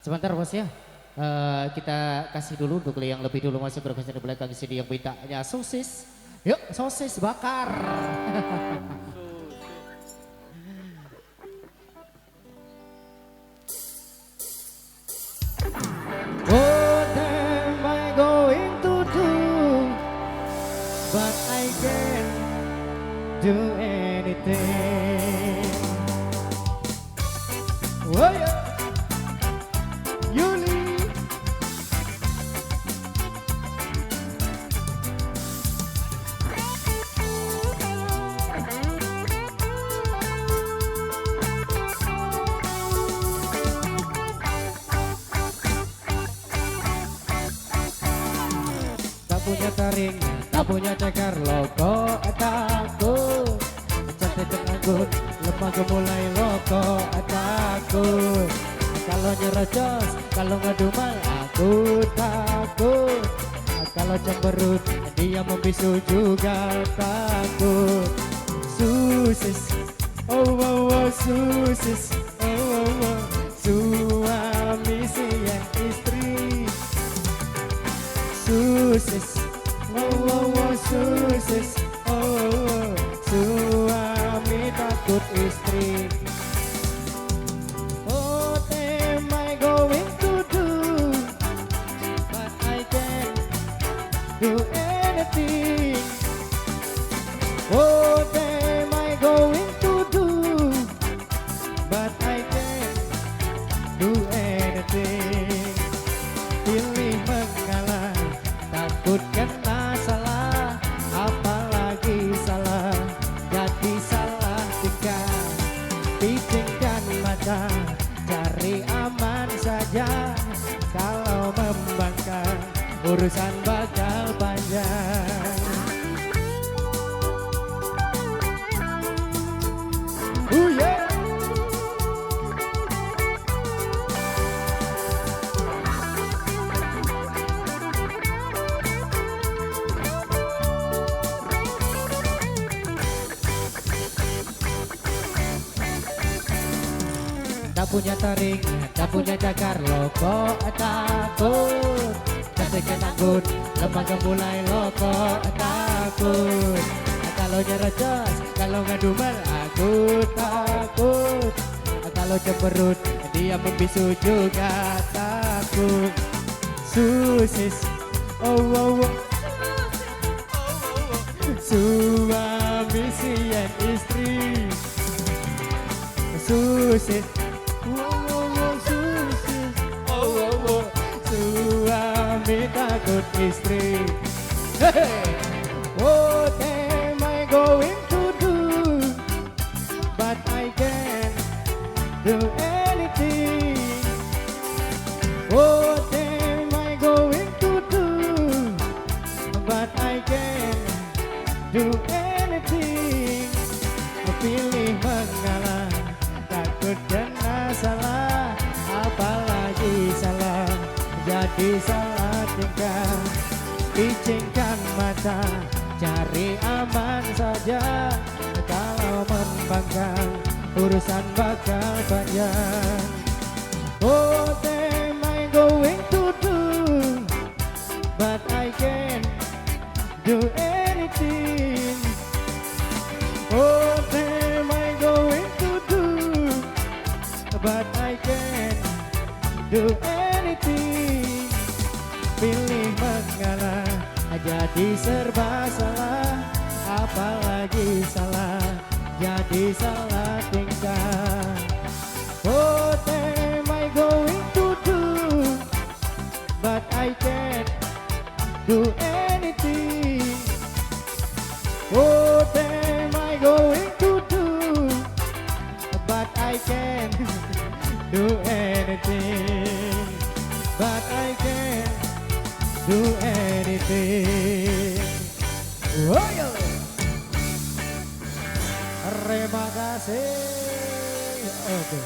Sebentar bos ya, kita kasih dulu untuk yang lebih dulu masuk berkesan di belakang sini yang mintanya sosis. Yuk sosis bakar. What am I going to do? But I can't do anything. Oh yeah. Yuli. Tak punya taring, tak punya cekar, logo takut. Cantik anggun, lemah gemulai logo takut. Kalau nyerocos, kalau ngedumal aku takut. Kalau cemberut, dia membisu juga takut. Susis, oh oh oh susis, oh oh oh suami siang istri. Susis, oh oh oh susis, oh oh oh suami takut istri. Do anything. What am I going to do? But I can't do anything. Pilih mengalah, takut kena salah, apalagi salah, jadi salah tingkah. Picingkan mata, cari aman saja. Kalau membangkang, urusan bakal panjang. Yeah. Tak punya taring, tak punya cakar, logo takut. Cantik anggun, lemah gemulai logo takut. Kalau nyerocos, kalau ngedumal aku takut. Kalau cemberut, dia membisu juga takut. Susis, oh oh oh suami siang istri. Susis, oh oh oh susis, oh oh oh suami takut istri. Hey, what am I going to do? But I can't do anything. What am I going to do? But I can't do anything. Pilih mengalah, takut kena salah, apalagi salah, jadi salah tingkah. Picingkan mata, cari aman saja. Kalau membangkang, urusan bakal panjang. What am I going to do? But I can't do anything. What am I going to do? But I can't do anything. Pilih mengalah, jadi serba salah, apalagi salah, jadi salah tingkah. What am I going to do? But I can't do anything. What am I going to do? But I can't do anything. But I can't do anything. Oh, yo. Terima kasih. Oke.